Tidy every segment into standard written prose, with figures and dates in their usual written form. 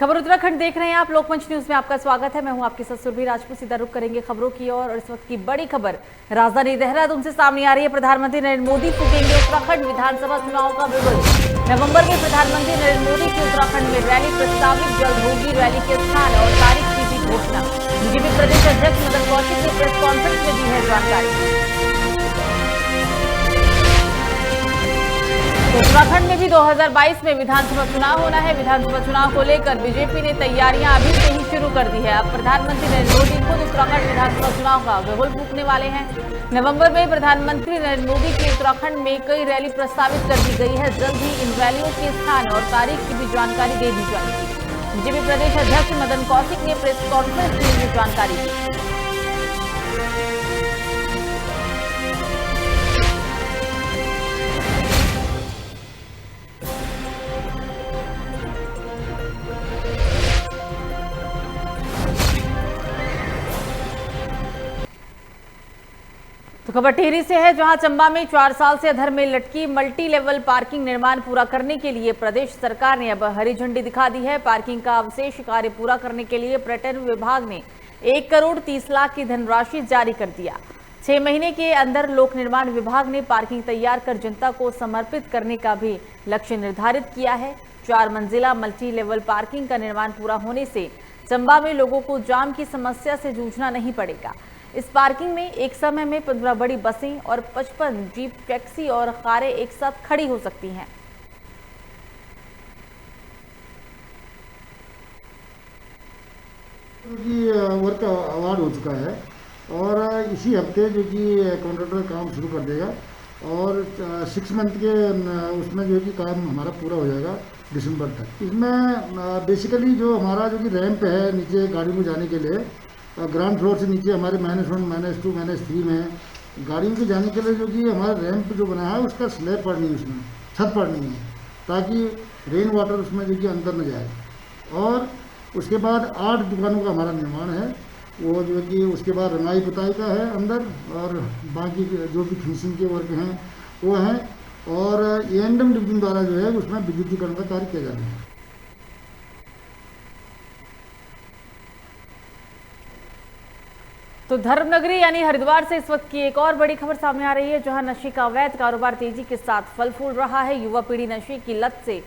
खबर उत्तराखंड देख रहे हैं आप। लोकमंच न्यूज में आपका स्वागत है। मैं हूं आपके साथ सुरभि राजपूत। सीधा रुख करेंगे खबरों की ओर और इस वक्त की बड़ी खबर राजधानी देहरादून से सामने आ रही है। प्रधानमंत्री नरेंद्र मोदी फूकेंगे उत्तराखंड विधानसभा चुनाव का बिगुल। नवंबर में प्रधानमंत्री नरेंद्र मोदी की उत्तराखंड में रैली प्रस्तावित, जल्द होगी रैली के स्थान और तारीख की भी घोषणा। बीजेपी प्रदेश अध्यक्ष मदन कौशिक ने प्रेस कॉन्फ्रेंस में दी है जानकारी। उत्तराखंड में भी 2022 में विधानसभा चुनाव होना है। विधानसभा चुनाव को लेकर बीजेपी ने तैयारियां अभी से ही शुरू कर दी है। अब प्रधानमंत्री नरेंद्र मोदी खुद उत्तराखंड विधानसभा चुनाव का बिगुल फूंकने वाले हैं। नवंबर में प्रधानमंत्री नरेंद्र मोदी की उत्तराखंड में कई रैली प्रस्तावित कर दी गई है। जल्द ही इन रैलियों के स्थान और तारीख की भी जानकारी दे दी जाएगी। बीजेपी प्रदेश अध्यक्ष मदन कौशिक ने प्रेस कॉन्फ्रेंस में ये जानकारी दी। तो खबर टिहरी से है, जहां चंबा में 4 साल से अधर में लटकी मल्टी लेवल पार्किंग निर्माण पूरा करने के लिए प्रदेश सरकार ने अब हरी झंडी दिखा दी है। पार्किंग का अवशेष कार्य पूरा करने के लिए पर्यटन विभाग ने 1 करोड़ 30 लाख की धनराशि जारी कर दिया। 6 महीने के अंदर लोक निर्माण विभाग ने पार्किंग तैयार कर जनता को समर्पित करने का भी लक्ष्य निर्धारित किया है। 4 मंजिला मल्टी लेवल पार्किंग का निर्माण पूरा होने से चंबा में लोगों को जाम की समस्या से जूझना नहीं पड़ेगा। इस पार्किंग में एक समय में 15 बड़ी बसें और 55 जीप, टैक्सी और कारें एक साथ खड़ी हो सकती हैं। वर्क अवार्ड हो चुका है और इसी हफ्ते जो कि कॉन्ट्रैक्टर काम शुरू कर देगा और 6 मंथ के उसमें जो कि काम हमारा पूरा हो जाएगा दिसंबर तक। इसमें बेसिकली जो हमारा जो कि रैंप है नीचे गाड़ी में जाने के लिए, ग्राउंड फ्लोर से नीचे हमारे -1, -2, -3 में गाड़ियों के जाने के लिए जो कि हमारा रैंप जो बना है उसका स्लैब पड़नी है, उसमें छत पड़नी है ताकि रेन वाटर उसमें जो कि अंदर न जाए। और उसके बाद 8 दुकानों का हमारा निर्माण है, वो जो कि उसके बाद रंगाई पुताई का है अंदर और बाकी जो भी फिनिशिंग के वर्क हैं वो हैं और A&M डिवीजन द्वारा जो है उसमें विद्युतीकरण का कार्य किया जा रहा है। तो धर्मनगरी यानी हरिद्वार से इस वक्त की एक और बड़ी खबर सामने आ रही है, जहां नशे का अवैध कारोबार तेजी के साथ फल फूल रहा है। युवा पीढ़ी नशे की लत से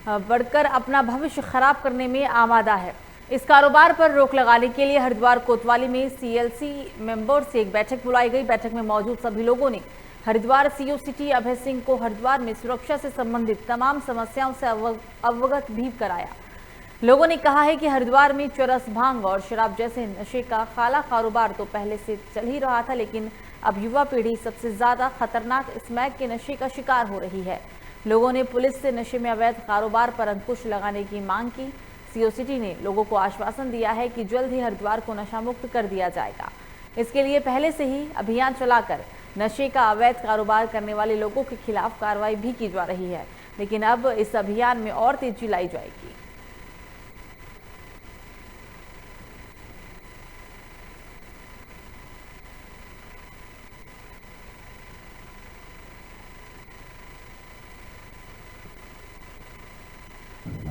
बढ़कर अपना भविष्य खराब करने में आमादा है। इस कारोबार पर रोक लगाने के लिए हरिद्वार कोतवाली में CLC मेंबर्स से एक बैठक बुलाई गई। बैठक में मौजूद सभी लोगों ने हरिद्वार CO सिटी अभय सिंह को हरिद्वार में सुरक्षा से संबंधित तमाम समस्याओं से अवगत भी कराया। लोगों ने कहा है कि हरिद्वार में चरस, भांग और शराब जैसे नशे का काला कारोबार तो पहले से चल ही रहा था, लेकिन अब युवा पीढ़ी सबसे ज्यादा खतरनाक स्मैक के नशे का शिकार हो रही है। लोगों ने पुलिस से नशे में अवैध कारोबार पर अंकुश लगाने की मांग की। CO सिटी ने लोगों को आश्वासन दिया है कि जल्द ही हरिद्वार को नशा मुक्त कर दिया जाएगा। इसके लिए पहले से ही अभियान चलाकर नशे का अवैध कारोबार करने वाले लोगों के खिलाफ कार्रवाई भी की जा रही है, लेकिन अब इस अभियान में और तेजी लाई जाएगी।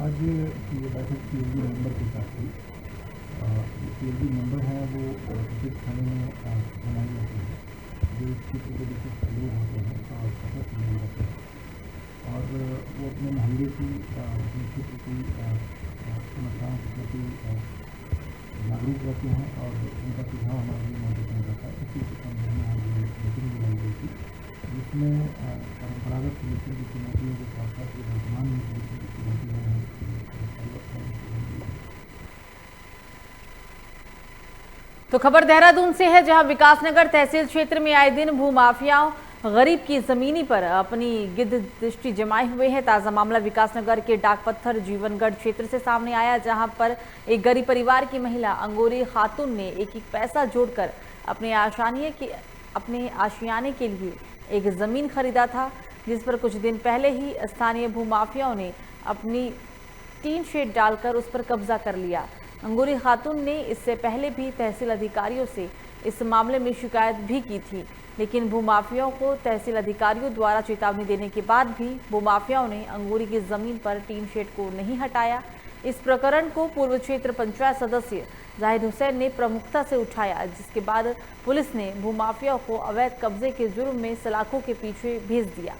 आज ये बैठक CLD मेंबर के साथ हुई। CLD मेंबर है वो प्रत्येक थाने में बनाई जाती है, जो इस क्षेत्र के विशेष लोग होते हैं और सदस्य लोग होते हैं और वो अपने मोहल्ले की अपने क्षेत्र की समस्याओं के प्रति जागरूक रहते हैं और उनका सुझाव हमारे लिए मौजूद नहीं रहता है। इसी संबंध में आज मीटिंग बुलाई गई थी, जिसमें परंपरागत पुलिसिंग की चुनौतियों के साथ साथ वर्तमान में पुलिसिंग की चुनौतियाँ हैं। तो खबर देहरादून से है, जहां विकासनगर तहसील क्षेत्र में आए दिन भूमाफियाओं गरीब की जमीनी पर अपनी गिद्ध दृष्टि जमाए हुए हैं। ताजा मामला विकासनगर के डाकपत्थर जीवनगढ़ क्षेत्र से सामने आया, जहां पर एक गरीब परिवार की महिला अंगूरी खातून ने एक पैसा जोड़कर अपने आशियाने के लिए एक जमीन खरीदा था, जिस पर कुछ दिन पहले ही स्थानीय भूमाफियाओं ने अपनी टीन शेड डालकर उस पर कब्जा कर लिया। अंगूरी खातून ने इससे पहले भी तहसील अधिकारियों से इस मामले में शिकायत भी की थी, लेकिन भूमाफियाओं को तहसील अधिकारियों द्वारा चेतावनी देने के बाद भी भूमाफियाओं ने अंगूरी की जमीन पर टीन शेड को नहीं हटाया। इस प्रकरण को पूर्व क्षेत्र पंचायत सदस्य जाहिद हुसैन ने प्रमुखता से उठाया, जिसके बाद पुलिस ने भूमाफिया को अवैध कब्जे के जुर्म में सलाखों के पीछे भेज दिया।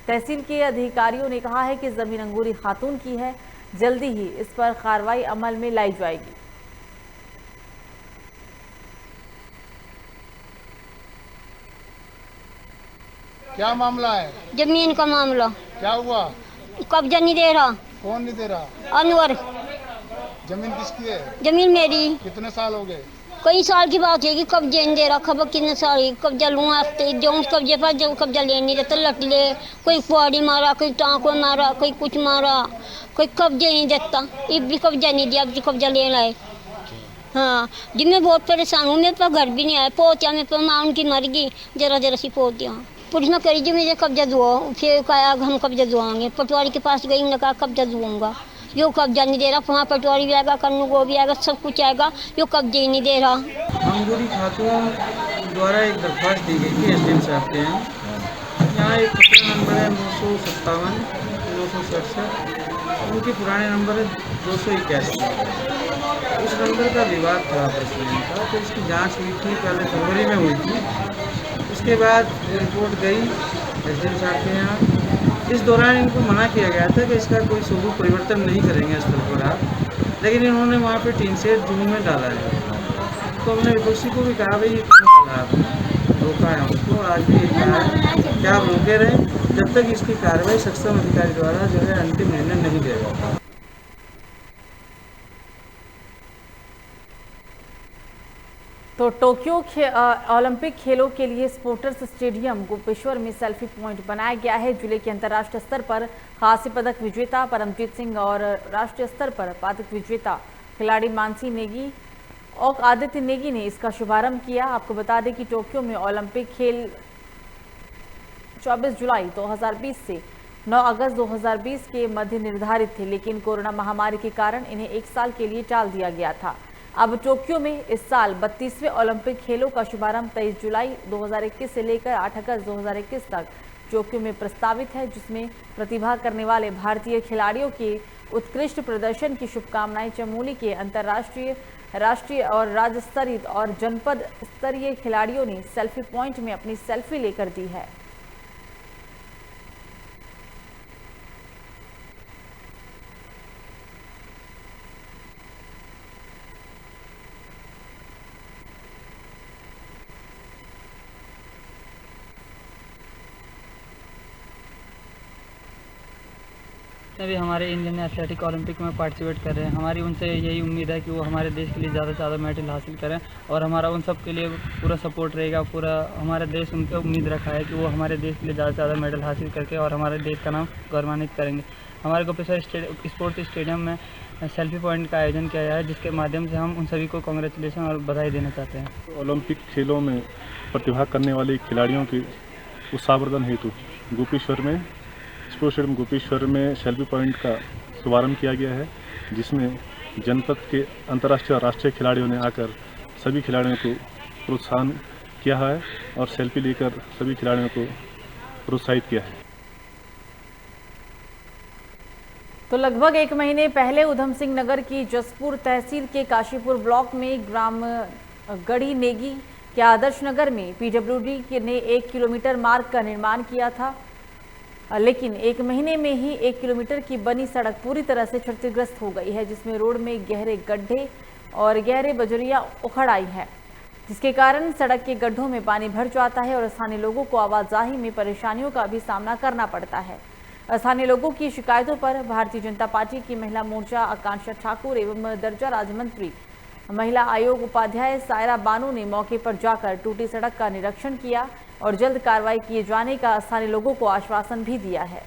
तहसील के अधिकारियों ने कहा है कि जमीन अंगूरी खातून की है, जल्दी ही इस पर कार्रवाई अमल में लाई जाएगी। क्या मामला है? जमीन का मामला। क्या हुआ? कब्जा नहीं दे रहा। कौन नहीं दे रहा? अनवर। जमीन किसकी है? जमीन मेरी। कितने साल हो गए? कई साल की बात है कि कब्जे नहीं दे रहा। खबर कितने साल कब्जा लूँ जो उस कब्जे पर जो कब्जा ले नहीं देता लट ले, कोई कुआड़ी मारा, कोई टाँकों मारा, कोई कुछ मारा, कोई कब्जे नहीं देता। ये भी कब्जा नहीं दिया, अब जो कब्जा लेना है। हाँ जी, मैं बहुत परेशान हूँ। मेरे पास घर भी नहीं आया, पोतिया मेरे पास माँ उनकी मर गई, जरा सी पोतिया। पुलिस में करी जी मुझे कब्जा दुआ, फिर कहा हम कब्जा दुआएंगे। पटवारी के पास गई, उन्होंने कहा कब्जा दुआऊंगा। यो कब्जा नहीं दे रहा, वहाँ पटवारी भी आएगा, कन्नू को भी आएगा, सब कुछ आएगा, यो कब्जे ही नहीं दे रहा। अंगूरी खातून द्वारा एक दरख्वास्त दी गई थी एसडीएम साहब के यहाँ। यहाँ एक खतरा नंबर है 957 967, उनके पुराने नंबर है 281। उस नंबर का विवाद था आपस में था, तो इसकी जांच हुई थी, पहले फरवरी में हुई थी। उसके बाद रिपोर्ट गई एसडीएम साहब के यहाँ। इस दौरान इनको मना किया गया था कि इसका कोई स्वरूप परिवर्तन नहीं करेंगे स्थल पर आप, लेकिन इन्होंने वहाँ पे टीन सेट जून में डाला है। तो हमने विपक्षी को भी कहा भाई ये क्यों डाला आपने, रोका है हमको। आज भी कहा है क्या आप रोके रहे जब तक इसकी कार्रवाई सक्षम अधिकारी द्वारा जो है अंतिम निर्णय नहीं लिया जाता। तो टोक्यो ओलंपिक खेलों के लिए स्पोर्ट्स स्टेडियम गोपेश्वर में सेल्फी पॉइंट बनाया गया है। जिले के अंतर्राष्ट्रीय स्तर पर कांस्य पदक विजेता परमजीत सिंह और राष्ट्रीय स्तर पर पदक विजेता खिलाड़ी मानसी नेगी और आदित्य नेगी ने इसका शुभारंभ किया। आपको बता दें कि टोक्यो में ओलंपिक खेल 24 जुलाई 2020 से 9 अगस्त 2020 के मध्य निर्धारित थे, लेकिन कोरोना महामारी के कारण इन्हें 1 साल के लिए टाल दिया गया था। अब टोक्यो में इस साल 32वें ओलंपिक खेलों का शुभारंभ 23 जुलाई 2021 से लेकर 8 अगस्त 2021 तक टोक्यो में प्रस्तावित है, जिसमें प्रतिभा करने वाले भारतीय खिलाड़ियों के उत्कृष्ट प्रदर्शन की शुभकामनाएं चमोली के अंतर्राष्ट्रीय, राष्ट्रीय और राज्य स्तरीय और जनपद स्तरीय खिलाड़ियों ने सेल्फी पॉइंट में अपनी सेल्फी लेकर दी है। अभी हमारे इंडियन एथलेटिक ओलंपिक में पार्टिसिपेट कर रहे हैं। हमारी उनसे यही उम्मीद है कि वो हमारे देश के लिए ज़्यादा से ज़्यादा मेडल हासिल करें और हमारा उन सब के लिए पूरा सपोर्ट रहेगा। पूरा हमारा देश उनसे उम्मीद रखा है कि वो हमारे देश के लिए ज़्यादा से ज़्यादा मेडल हासिल करके और हमारे देश का नाम गौरवान्वित करेंगे। हमारे गोपेश्वर स्पोर्ट्स स्टेडियम में सेल्फी पॉइंट का आयोजन किया गया है, जिसके माध्यम से हम उन सभी को कांग्रेचुलेसन और बधाई देना चाहते हैं। ओलंपिक खेलों में प्रतिभा करने वाले खिलाड़ियों के उत्साहवर्धन हेतु गोपेश्वर में स्पोर्ट्स स्टेडियम गोपेश्वर में सेल्फी पॉइंट का शुभारंभ किया गया है, जिसमें जनपद के अंतर्राष्ट्रीय और राष्ट्रीय खिलाड़ियों ने आकर सभी खिलाड़ियों को प्रोत्साहन किया है और सेल्फी लेकर सभी खिलाड़ियों को प्रोत्साहित किया है। तो लगभग 1 महीने पहले उधम सिंह नगर की जसपुर तहसील के काशीपुर ब्लॉक में ग्राम गढ़ी नेगी के आदर्श नगर में पीडब्ल्यूडी ने 1 किलोमीटर मार्ग का निर्माण किया था, लेकिन 1 महीने में ही 1 किलोमीटर की बनी सड़क पूरी तरह से क्षतिग्रस्त हो गई है, जिसमें रोड में गहरे गड्ढे और गहरे बजरियां उखड़ आई है, जिसके कारण सड़क के गड्ढों में पानी भर जाता है और स्थानीय लोगों को आवाजाही में परेशानियों का भी सामना करना पड़ता है। स्थानीय लोगों की शिकायतों पर भारतीय जनता पार्टी की महिला मोर्चा आकांक्षा ठाकुर एवं दर्जा राज्य मंत्री महिला आयोग उपाध्याय सायरा बानू ने मौके पर जाकर टूटी सड़क का निरीक्षण किया और जल्द कार्रवाई किए जाने का स्थानीय लोगों को आश्वासन भी दिया है।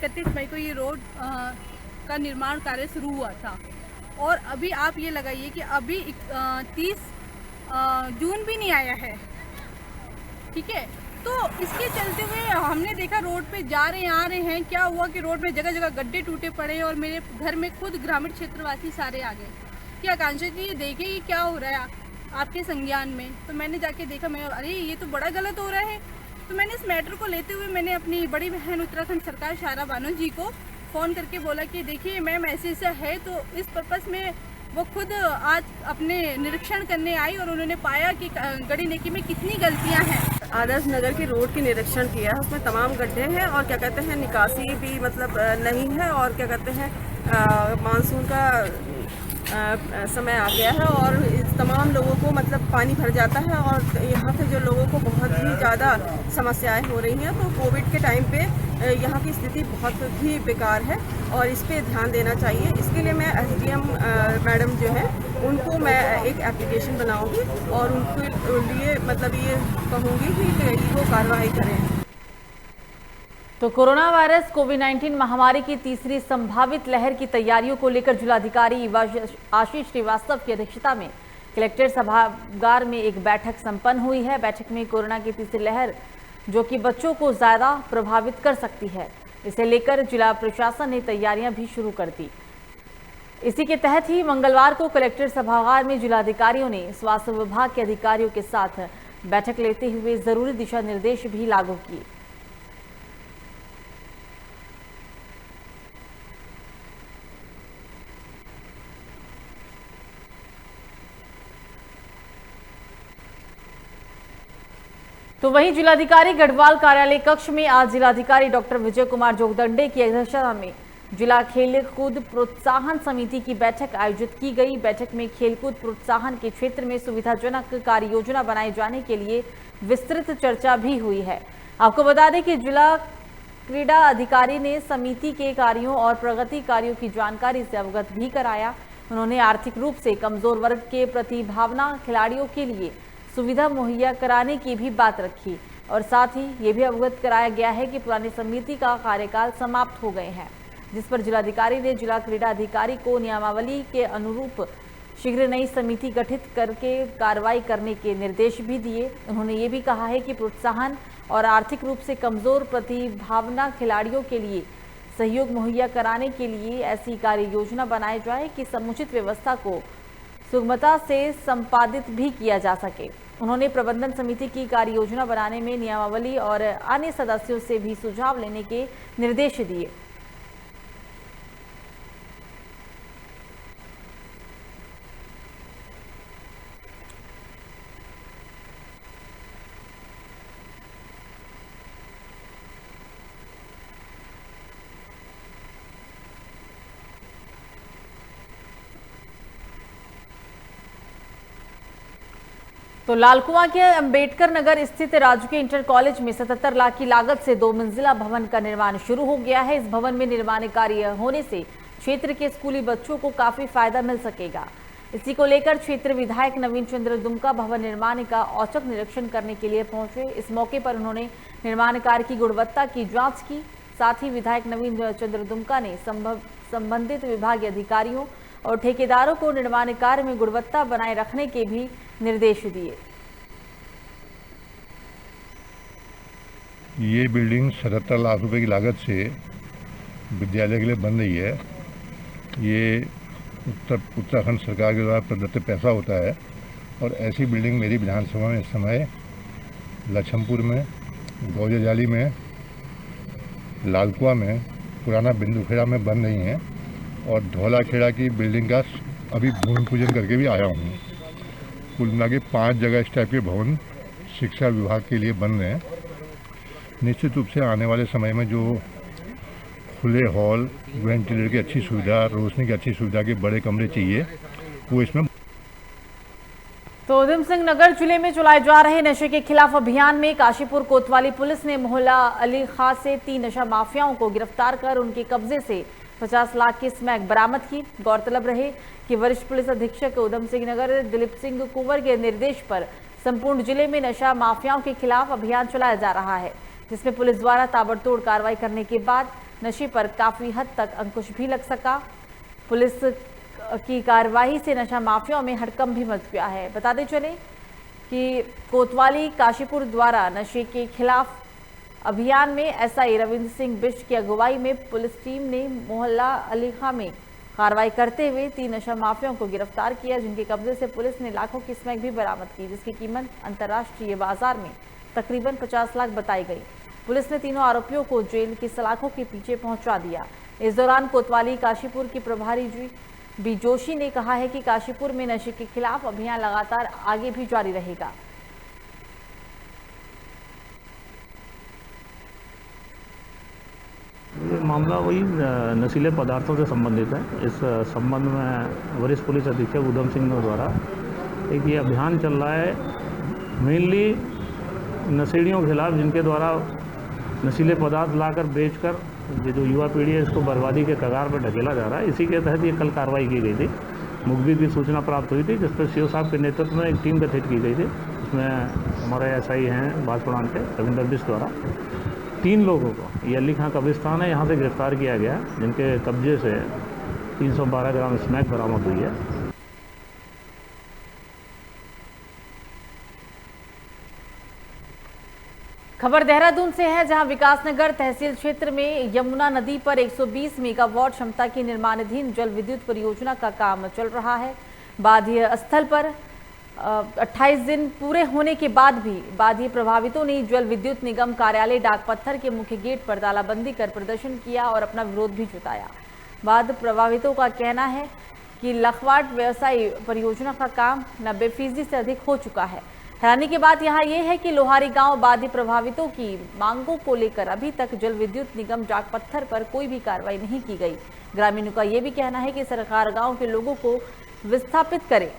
31 मई को ये रोड का निर्माण कार्य शुरू हुआ था और अभी आप ये लगाइए कि अभी 30 जून भी नहीं आया है, ठीक है। तो इसके चलते हुए हमने देखा रोड पे जा रहे हैं आ रहे हैं, क्या हुआ कि रोड में जगह जगह गड्ढे टूटे पड़े और मेरे घर में खुद ग्रामीण क्षेत्रवासी सारे आ गए कि आकांक्षा जी ये देखिए ये क्या हो रहा है। आपके संज्ञान में। तो मैंने जाके देखा, मैं अरे ये तो बड़ा गलत हो रहा है। तो मैंने इस मैटर को लेते हुए मैंने अपनी बड़ी बहन उत्तराखंड सरकार शायरा बानो जी को फ़ोन करके बोला कि देखिए मैम ऐसे है। तो इस पर्पज़ में वो खुद आज अपने निरीक्षण करने आई और उन्होंने पाया कि गड़ी नेकी में कितनी गलतियां हैं। आदर्श नगर की रोड की निरीक्षण किया है, उसमें तमाम गड्ढे हैं और क्या कहते हैं निकासी भी मतलब नहीं है और क्या कहते हैं मानसून का समय आ गया है और तमाम लोगों को मतलब पानी भर जाता है और यहाँ पे जो लोगों को बहुत ही ज़्यादा समस्याएं हो रही हैं। तो कोविड के टाइम पे यहाँ की स्थिति बहुत ही बेकार है और इस पे ध्यान देना चाहिए। इसके लिए मैं SDM मैडम जो है उनको मैं एक एप्लीकेशन बनाऊंगी और उनके लिए मतलब ये कहूँगी कि वो कार्रवाई करें। तो कोरोना वायरस कोविड-19 महामारी की तीसरी संभावित लहर की तैयारियों को लेकर जिलाधिकारी आशीष श्रीवास्तव की अध्यक्षता में कलेक्टर सभागार में एक बैठक संपन्न हुई है। बैठक में कोरोना की तीसरी लहर जो कि बच्चों को ज्यादा प्रभावित कर सकती है, इसे लेकर जिला प्रशासन ने तैयारियां भी शुरू कर दी। इसी के तहत ही मंगलवार को कलेक्टर सभागार में जिलाधिकारियों ने स्वास्थ्य विभाग के अधिकारियों के साथ बैठक लेते हुए जरूरी दिशा निर्देश भी लागू किए। तो वहीं जिलाधिकारी गढ़वाल कार्यालय कक्ष में आज जिलाधिकारी डॉक्टर विजय कुमार जोगदंडे की अध्यक्षता में जिला खेलकूद प्रोत्साहन समिति की बैठक आयोजित की गई। बैठक में खेलकूद प्रोत्साहन के क्षेत्र में सुविधाजनक कार्य योजना बनाए जाने के लिए विस्तृत चर्चा भी हुई है। आपको बता दें कि जिला क्रीड़ा अधिकारी ने समिति के कार्यों और प्रगति कार्यों की जानकारी से अवगत भी कराया। उन्होंने आर्थिक रूप से कमजोर वर्ग के प्रतिभावान खिलाड़ियों के लिए सुविधा मुहैया कराने की भी बात रखी और साथ ही ये भी अवगत कराया गया है कि पुरानी समिति का कार्यकाल समाप्त हो गए हैं, जिस पर जिलाधिकारी ने जिला क्रीड़ा अधिकारी को नियमावली के अनुरूप शीघ्र नई समिति गठित करके कार्रवाई करने के निर्देश भी दिए। उन्होंने ये भी कहा है कि प्रोत्साहन और आर्थिक रूप से कमजोर प्रतिभावान खिलाड़ियों के लिए सहयोग मुहैया कराने के लिए ऐसी कार्य योजना बनाई जाए कि समुचित व्यवस्था को सुगमता से संपादित भी किया जा सके। उन्होंने प्रबंधन समिति की कार्य योजना बनाने में नियमावली और अन्य सदस्यों से भी सुझाव लेने के निर्देश दिए। तो लालकुआं के अंबेडकर नगर स्थित राजकीय इंटर कॉलेज में 77 लाख की लागत से 2 मंजिला भवन का निर्माण शुरू हो गया है। इस भवन में निर्माण कार्य होने से क्षेत्र के स्कूली बच्चों को काफी फायदा मिल सकेगा। इसी को लेकर क्षेत्र विधायक नवीन चंद्र दुमका भवन निर्माण का औचक निरीक्षण करने के लिए पहुंचे। इस मौके पर उन्होंने निर्माण कार्य की गुणवत्ता की जाँच की। साथ ही विधायक नवीन चंद्र दुमका ने संबंधित विभागीय अधिकारियों और ठेकेदारों को निर्माण कार्य में गुणवत्ता बनाए रखने के भी निर्देश दिए। ये बिल्डिंग 77 लाख रुपए की लागत से विद्यालय के लिए बन रही है। ये उत्तराखंड सरकार के द्वारा प्रदत्त पैसा होता है और ऐसी बिल्डिंग मेरी विधानसभा में इस समय लछमपुर में, गौजाजाली में, लालकुआ में, पुराना बिंदुखेड़ा में बन रही हैं और धौलाखेड़ा की बिल्डिंग का अभी भूमि पूजन करके भी आया हूँ। कुल मिला के 5 जगह इस टाइप के भवन शिक्षा विभाग के लिए बन रहे हैं। निश्चित रूप से आने वाले समय में जो खुले हॉल, वेंटिलेटर की अच्छी सुविधा, रोशनी की अच्छी सुविधा के बड़े कमरे चाहिए वो इसमें। तो उधम सिंह नगर जिले में चलाए जा रहे नशे के खिलाफ अभियान में काशीपुर कोतवाली पुलिस ने मोहल्ला अली खां से 3 नशा माफियाओं को गिरफ्तार कर उनके कब्जे से 50 लाख की स्मैक बरामद की। गौरतलब रहे कि वरिष्ठ पुलिस अधीक्षक उधम सिंह नगर दिलीप सिंह कुंवर के निर्देश पर संपूर्ण जिले में नशा माफियाओं के खिलाफ अभियान चलाया जा रहा है, जिसमें पुलिस द्वारा ताबड़तोड़ कार्रवाई करने के बाद नशे पर काफी हद तक अंकुश भी लग सका। पुलिस की कार्रवाई से नशा माफियाओं में हड़कंप भी मच गया है। बताते चले कि कोतवाली काशीपुर द्वारा नशे के खिलाफ अभियान में SI रविंद्र सिंह बिष्ट की अगुवाई में पुलिस टीम ने मोहल्ला अली खां में कार्रवाई करते हुए 3 नशा माफियाओं को गिरफ्तार किया, जिनके कब्जे से पुलिस ने लाखों की स्मैक भी बरामद की, जिसकी कीमत अंतर्राष्ट्रीय बाजार में तकरीबन 50 लाख बताई गई। पुलिस ने तीनों आरोपियों को जेल की सलाखों के पीछे पहुंचा दिया। इस दौरान कोतवाली काशीपुर की प्रभारी बी जोशी ने कहा है कि काशीपुर में नशे के खिलाफ अभियान लगातार आगे भी जारी रहेगा। ये मामला वही नशीले पदार्थों से संबंधित है। इस संबंध में वरिष्ठ पुलिस अधीक्षक उधम सिंह द्वारा एक ये अभियान चल रहा है, मेनली नशेड़ियों के खिलाफ, जिनके द्वारा नशीले पदार्थ लाकर बेचकर ये जो युवा पीढ़ी है इसको बर्बादी के कगार पर ढकेला जा रहा है। इसी के तहत ये कल कार्रवाई की गई थी। मुखबिर की सूचना प्राप्त हुई थी, जिस पर सीओ साहब के नेतृत्व में एक टीम गठित की गई थी। उसमें हमारे एसआई हैं बाजपुरान के रविंदर बिस्ट द्वारा 3 लोगों को, ये अली खां कब्रिस्तान है, यहाँ से गिरफ्तार किया गया, जिनके कब्जे से 312 ग्राम स्मैक बरामद हुई है। खबर देहरादून से है, जहां विकासनगर तहसील क्षेत्र में यमुना नदी पर 120 मेगावाट क्षमता की निर्माणाधीन जल विद्युत परियोजना का काम चल रहा है। बाधित स्थल पर 28 दिन पूरे होने के बाद भी बाधित प्रभावितों ने जल विद्युत निगम कार्यालय डाक पत्थर के मुख्य गेट पर तालाबंदी कर प्रदर्शन किया और अपना विरोध भी जताया। बाद प्रभावितों का कहना है कि लखवाट व्यवसायी परियोजना का काम 90% से अधिक हो चुका है। हैरानी की बात यहाँ ये है कि लोहारी गांव बाधित प्रभावितों की मांगों को लेकर अभी तक जल विद्युत निगम डाक पत्थर पर कोई भी कार्रवाई नहीं की गई। ग्रामीणों का ये भी कहना है कि सरकार गांव के लोगों को विस्थापित करे,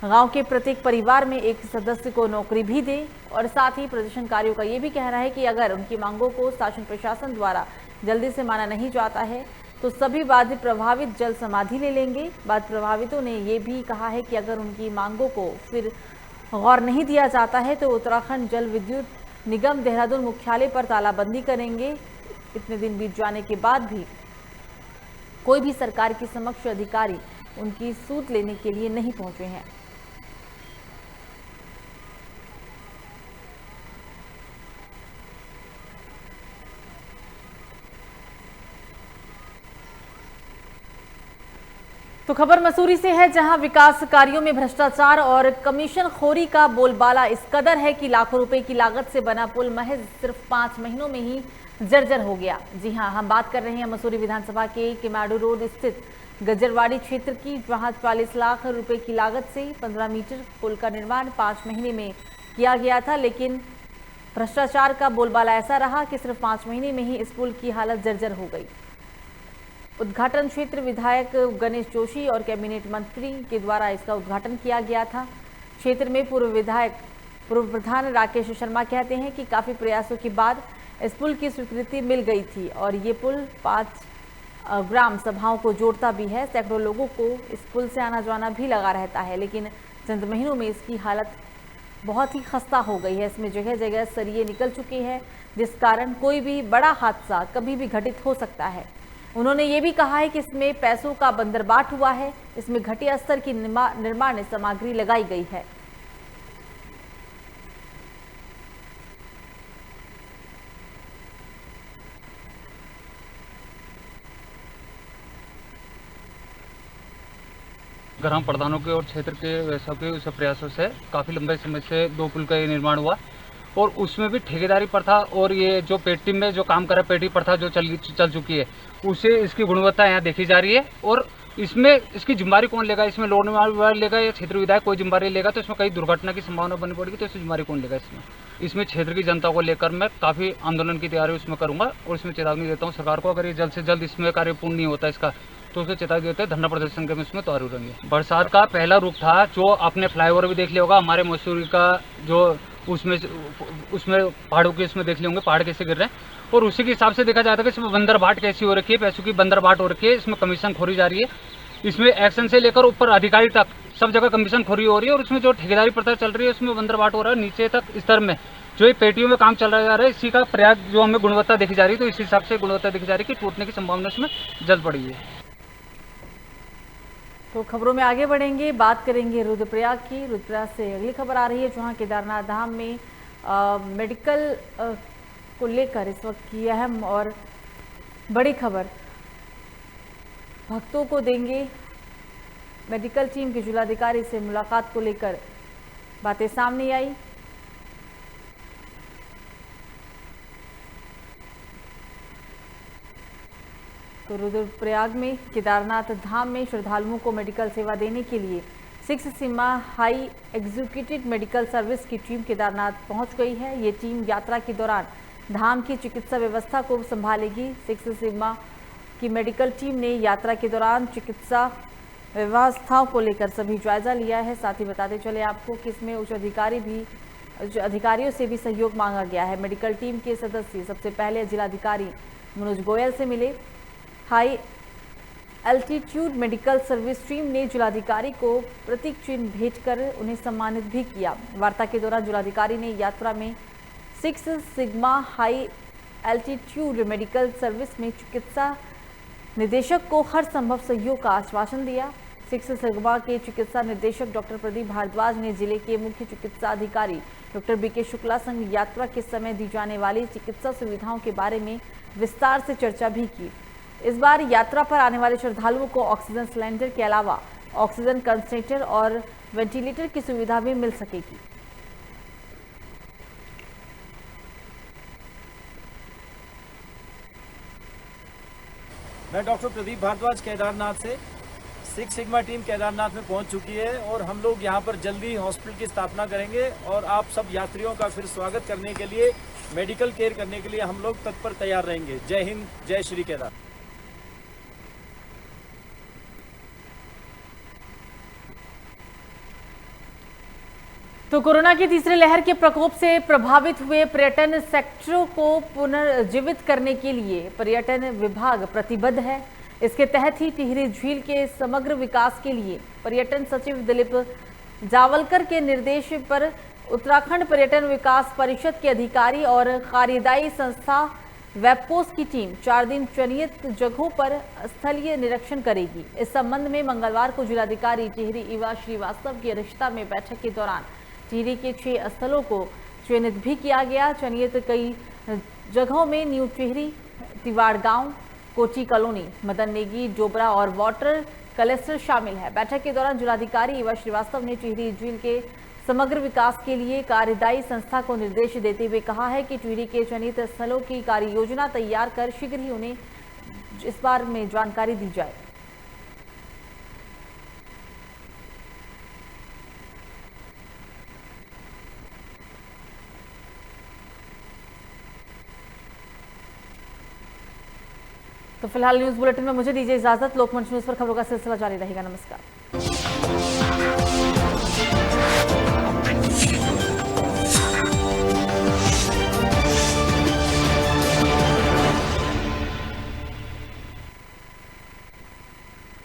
गांव के प्रत्येक परिवार में एक सदस्य को नौकरी भी दे, और साथ ही प्रदर्शनकारियों का ये भी कहना है कि अगर उनकी मांगों को शासन प्रशासन द्वारा जल्दी से माना नहीं जाता है तो सभी बाधित प्रभावित जल समाधि ले लेंगे। बाधित प्रभावितों ने ये भी कहा है कि अगर उनकी मांगों को फिर गौर नहीं दिया जाता है तो उत्तराखंड जल विद्युत निगम देहरादून मुख्यालय पर तालाबंदी करेंगे। इतने दिन बीत जाने के बाद भी कोई भी सरकार के समक्ष अधिकारी उनकी सूद लेने के लिए नहीं पहुंचे हैं। तो खबर मसूरी से है, जहां विकास कार्यों में भ्रष्टाचार और कमीशन खोरी का बोलबाला इस कदर है कि लाखों रुपए की लागत से बना पुल महज सिर्फ 5 महीनों में ही जर्जर हो गया। जी हां, हम बात कर रहे हैं मसूरी विधानसभा के किमाडू रोड स्थित गजरवाड़ी क्षेत्र की, जहां 40 लाख रुपए की लागत से 15 मीटर पुल का निर्माण 5 महीने में किया गया था। लेकिन भ्रष्टाचार का बोलबाला ऐसा रहा कि सिर्फ 5 महीने में ही इस पुल की हालत जर्जर हो गई। उद्घाटन क्षेत्र विधायक गणेश जोशी और कैबिनेट मंत्री के द्वारा इसका उद्घाटन किया गया था। क्षेत्र में पूर्व प्रधान राकेश शर्मा कहते हैं कि काफ़ी प्रयासों के बाद इस पुल की स्वीकृति मिल गई थी और ये पुल 5 ग्राम सभाओं को जोड़ता भी है। सैकड़ों लोगों को इस पुल से आना जाना भी लगा रहता है, लेकिन चंद महीनों में इसकी हालत बहुत ही खस्ता हो गई है। इसमें जगह जगह सरिये निकल चुके हैं, जिस कारण कोई भी बड़ा हादसा कभी भी घटित हो सकता है। उन्होंने ये भी कहा है कि इसमें पैसों का बंदरबाट हुआ है, इसमें घटिया स्तर की निर्माण सामग्री लगाई गई है। ग्राम प्रधानों के और क्षेत्र के सबके उस प्रयासों से काफ़ी लंबे समय से 2 पुल का निर्माण हुआ और उसमें भी ठेकेदारी प्रथा और ये जो पेटी में जो काम कर रहा है पेटी प्रथा जो चल चुकी है, उससे इसकी गुणवत्ता यहाँ देखी जा रही है। और इसमें इसकी जिम्मेदारी कौन लेगा? इसमें लोड विभाग लेगा या क्षेत्र विधायक कोई जिम्मेदारी लेगा? तो इसमें कई दुर्घटना की संभावना बनी पड़ेगी, तो इसकी जिम्मेदारी कौन लेगा? इसमें क्षेत्र की जनता को लेकर मैं काफ़ी आंदोलन की तैयारी उसमें करूँगा और इसमें चेतावनी देता हूँ सरकार को, अगर ये जल्द से जल्द इसमें कार्य पूर्ण नहीं होता इसका तो उसे चेतावनी देते हैं, धरना प्रदर्शन के इसमें तैयार हो रहेंगे। बरसात का पहला रुख था, जो आपने फ्लाईओवर भी देख लिया होगा हमारे मसूरी का, जो उसमें पहाड़ों के इसमें देख लिए होंगे पहाड़ कैसे गिर रहे हैं, और उसी के हिसाब से देखा जाता है कि इसमें बंदरबाट कैसी हो रखी है, पैसों की बंदरबाट हो रखी है, इसमें कमीशन खोरी जा रही है। इसमें एक्शन से लेकर ऊपर अधिकारी तक सब जगह कमीशन खोरी हो रही है और इसमें जो ठेकेदारी प्रथा चल रही है उसमें बंदरबाट हो रहा है। नीचे तक स्तर में जो ये पेटियों में काम चल रहा है, इसी का प्रयास जो हमें गुणवत्ता देखी जा रही है, तो इस हिसाब से गुणवत्ता देखी जा रही है कि टूटने की संभावना इसमें जल्द पड़ी है। तो खबरों में आगे बढ़ेंगे, बात करेंगे रुद्रप्रयाग की। रुद्रप्रयाग से अगली खबर आ रही है, जहां केदारनाथ धाम में मेडिकल को लेकर इस वक्त की अहम और बड़ी खबर। भक्तों को देंगे। मेडिकल टीम के जिलाधिकारी से मुलाकात को लेकर बातें सामने आई। तो रुद्रप्रयाग में केदारनाथ धाम में श्रद्धालुओं को मेडिकल सेवा देने के लिए 6 sigma high executive medical service की टीम केदारनाथ पहुंच गई है। ये टीम यात्रा के दौरान धाम की चिकित्सा व्यवस्था को संभालेगी। 6 सिग्मा की मेडिकल टीम ने यात्रा के दौरान चिकित्सा व्यवस्थाओं को लेकर सभी जायजा लिया है। साथ ही बताते चले आपको कि इसमें उच्च अधिकारियों से भी सहयोग मांगा गया है। मेडिकल टीम के सदस्य सबसे पहले जिलाधिकारी मनोज गोयल से मिले। High altitude medical service team ने जिलाधिकारी को प्रतीक चिन्ह भेंट कर उन्हें सम्मानित भी किया। वार्ता के दौरान जिलाधिकारी ने यात्रा में 6 sigma high altitude medical service में चिकित्सा निदेशक को हर संभव सहयोग का आश्वासन दिया। 6 सिग्मा के चिकित्सा निदेशक डॉक्टर प्रदीप भारद्वाज ने जिले के मुख्य चिकित्सा अधिकारी डॉक्टर बीके शुक्ला संग यात्रा के समय दी जाने वाली चिकित्सा सुविधाओं के बारे में विस्तार से चर्चा भी की। इस बार यात्रा पर आने वाले श्रद्धालुओं को ऑक्सीजन सिलेंडर के अलावा ऑक्सीजन कंसंट्रेटर और वेंटिलेटर की सुविधा भी मिल सकेगी। मैं डॉक्टर प्रदीप भारद्वाज केदारनाथ से 6 सिग्मा टीम केदारनाथ में पहुंच चुकी है और हम लोग यहां पर जल्दी हॉस्पिटल की स्थापना करेंगे और आप सब यात्रियों का फिर स्वागत करने के लिए, मेडिकल केयर करने के लिए हम लोग तत्पर तैयार रहेंगे। जय हिंद, जय श्री केदार। तो कोरोना की तीसरी लहर के प्रकोप से प्रभावित हुए पर्यटन सेक्टरों को पुनर्जीवित करने के लिए पर्यटन विभाग प्रतिबद्ध है। इसके तहत ही टिहरी झील के समग्र विकास के लिए पर्यटन सचिव दिलीप जावलकर के निर्देश पर उत्तराखंड पर्यटन विकास परिषद के अधिकारी और कार्यदायी संस्था वेबपोस्ट की टीम 4 दिन चयनित जगहों पर स्थलीय निरीक्षण करेगी। इस संबंध में मंगलवार को जिलाधिकारी टिहरी इवा श्रीवास्तव की अध्यक्षता में बैठक के दौरान टिहरी के 6 स्थलों को चयनित भी किया गया। चयनित कई जगहों में न्यू टिहरी, तिवाड़ गांव, कोची कॉलोनी, मदन नेगी, डोबरा और वाटर कलेक्टर शामिल है। बैठक के दौरान जिलाधिकारी इवा श्रीवास्तव ने टिहरी झील के समग्र विकास के लिए कार्यदायी संस्था को निर्देश देते हुए कहा है कि टिहरी के चयनित स्थलों की कार्य योजना तैयार कर शीघ्र ही उन्हें इस बारे में जानकारी दी जाए। तो फिलहाल न्यूज बुलेटिन में मुझे दीजिए इजाजत। लोकमंच न्यूज पर खबरों का सिलसिला जारी रहेगा। नमस्कार।